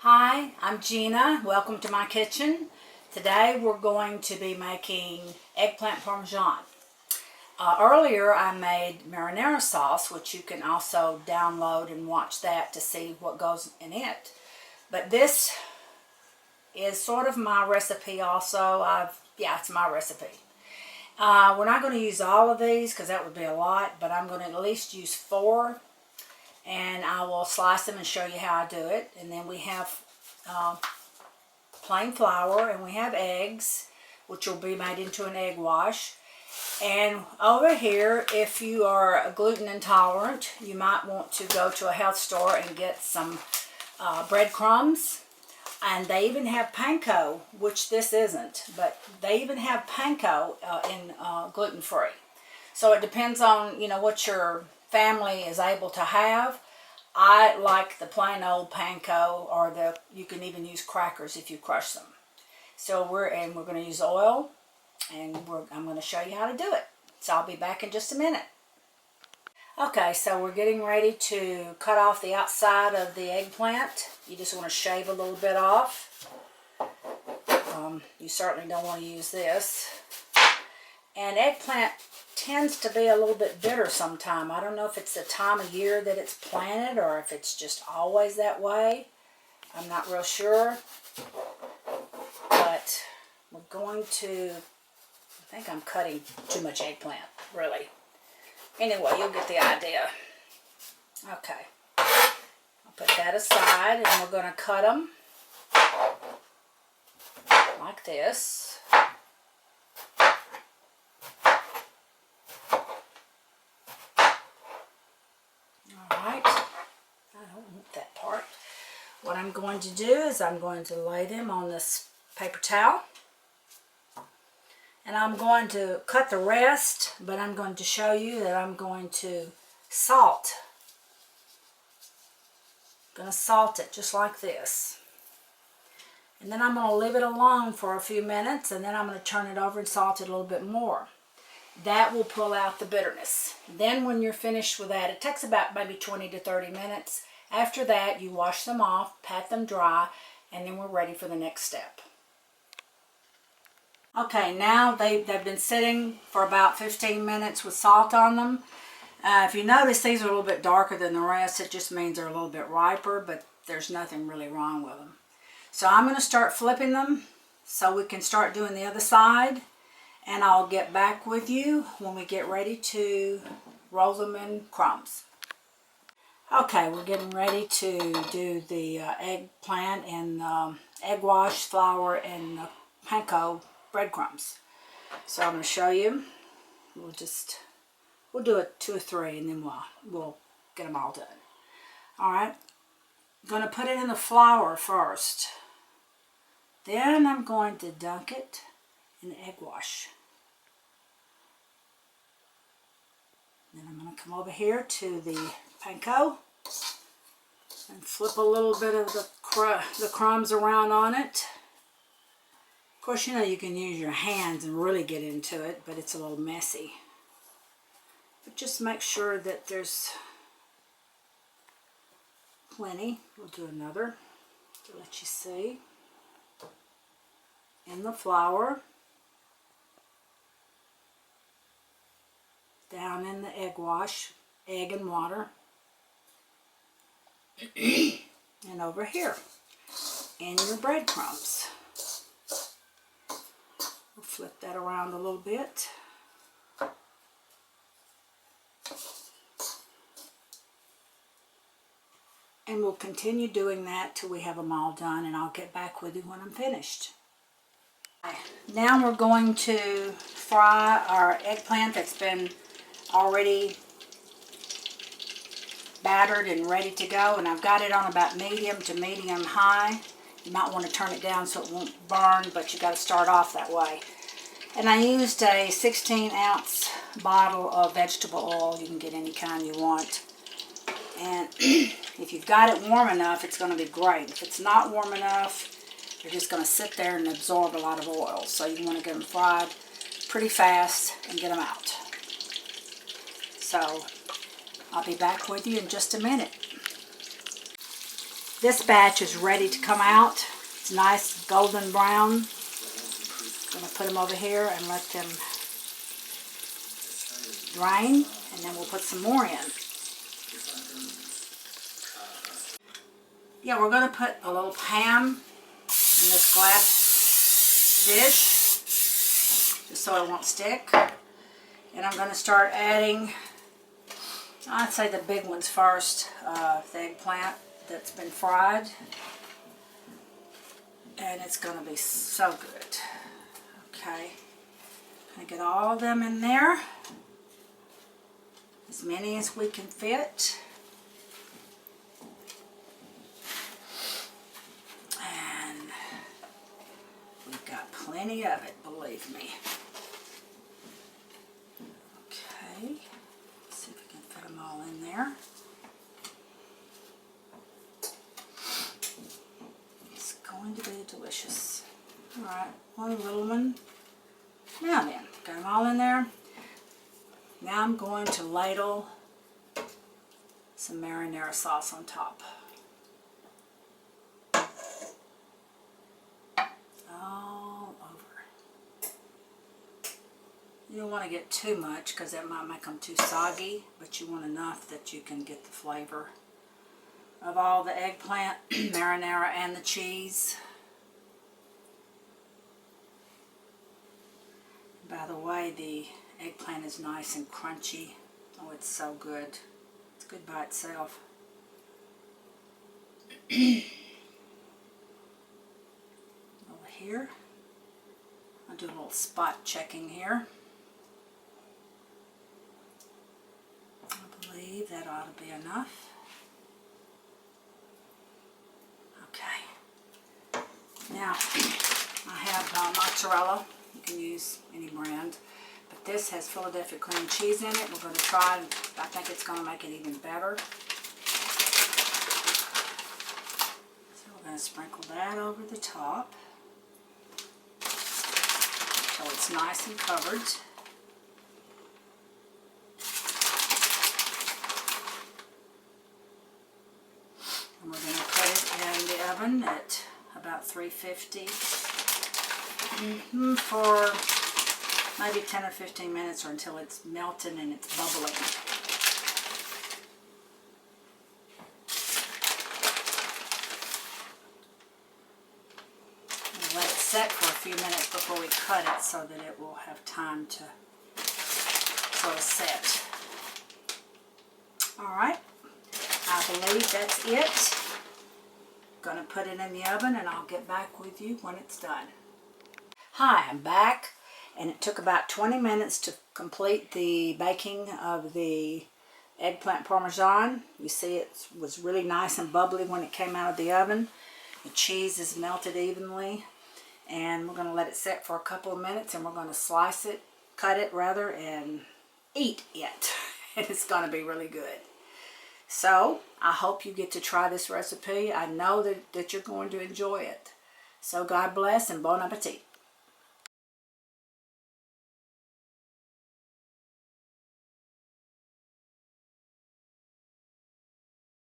Hi, I'm Gina. Welcome to my kitchen. Today we're going to be making eggplant parmesan. Earlier I made marinara sauce, which you can also download and watch that to see what goes in it. But this is sort of my recipe also. It's my recipe. We're not going to use all of these because that would be a lot, but I'm going to at least use 4. And I will slice them and show you how I do it. And then we have plain flour, and we have eggs, which will be made into an egg wash. And over here, if you are gluten intolerant, you might want to go to a health store and get some breadcrumbs. And they even have panko, which this isn't, but they even have panko in gluten-free. So it depends on, what your family is able to have. I like the plain old panko, or you can even use crackers if you crush them. So we're going to use oil, and I'm going to show you how to do it. So I'll be back in just a minute. Okay, so we're getting ready to cut off the outside of the eggplant. You just want to shave a little bit off. You certainly don't want to use this. And eggplant tends to be a little bit bitter sometime. I don't know if it's the time of year that it's planted or if it's just always that way. I'm not real sure. But we're going to, I think I'm cutting too much eggplant, really. Anyway, you'll get the idea. Okay. I'll put that aside, and we're going to cut them like this. Alright, I don't want that part. What I'm going to do is I'm going to lay them on this paper towel. And I'm going to cut the rest, but I'm going to show you that I'm going to salt. I'm going to salt it just like this. And then I'm going to leave it alone for a few minutes, and then I'm going to turn it over and salt it a little bit more. That will pull out the bitterness. Then when you're finished with that, it takes about maybe 20 to 30 minutes. After that, you wash them off, pat them dry, and then we're ready for the next step. Okay, now they've been sitting for about 15 minutes with salt on them. If you notice, these are a little bit darker than the rest. It just means they're a little bit riper, but there's nothing really wrong with them. So I'm going to start flipping them so we can start doing the other side. And I'll get back with you when we get ready to roll them in crumbs. Okay, we're getting ready to do the eggplant and egg wash, flour, and panko breadcrumbs. So I'm going to show you. We'll do it 2 or 3, and then we'll get them all done. All right, I'm going to put it in the flour first. Then I'm going to dunk it in the egg wash. Then I'm going to come over here to the panko and flip a little bit of the crumbs around on it. Of course, you can use your hands and really get into it, but it's a little messy. But just make sure that there's plenty. We'll do another to let you see. In the flour. Down in the egg wash, egg and water. And over here in your breadcrumbs. We'll flip that around a little bit. And we'll continue doing that till we have them all done, and I'll get back with you when I'm finished. Now we're going to fry our eggplant that's been already battered and ready to go, and I've got it on about medium to medium high. You might want to turn it down so it won't burn, but you got to start off that way. And I used a 16-ounce bottle of vegetable oil. You can get any kind you want. And if you've got it warm enough, it's going to be great. If it's not warm enough, you're just going to sit there and absorb a lot of oil. So you want to get them fried pretty fast and get them out. So I'll be back with you in just a minute. This batch is ready to come out. It's nice golden brown. I'm going to put them over here and let them drain, and then we'll put some more in. Yeah, we're going to put a little Pam in this glass dish, just so it won't stick. And I'm going to start adding, I'd say the big ones first, the eggplant that's been fried. And it's going to be so good. Okay, going to get all of them in there, as many as we can fit. And we've got plenty of it, believe me. Okay, let's see if we can fit them all in there. It's going to be delicious. Alright, one little one. Now then, got them all in there. Now I'm going to ladle some marinara sauce on top. All over. You don't want to get too much because that might make them too soggy, but you want enough that you can get the flavor of all the eggplant, marinara, and the cheese. By the way, the eggplant is nice and crunchy. Oh, it's so good. It's good by itself. Over here, I'll do a little spot checking here. I believe that ought to be enough. Okay. Now, I have mozzarella. You can use any brand. But this has Philadelphia cream cheese in it. We're going to try, I think it's going to make it even better. So we're going to sprinkle that over the top so it's nice and covered. And we're going to put it in the oven at about 350 for maybe 10 or 15 minutes, or until it's melted and it's bubbling. And let it set for a few minutes before we cut it so that it will have time to sort of set. Alright, I believe that's it. Gonna put it in the oven and I'll get back with you when it's done. Hi, I'm back. And it took about 20 minutes to complete the baking of the eggplant parmesan. You see it was really nice and bubbly when it came out of the oven. The cheese is melted evenly. And we're going to let it set for a couple of minutes, and we're going to slice it, cut it rather, and eat it. And it's going to be really good. So, I hope you get to try this recipe. I know that you're going to enjoy it. So, God bless and bon appetit.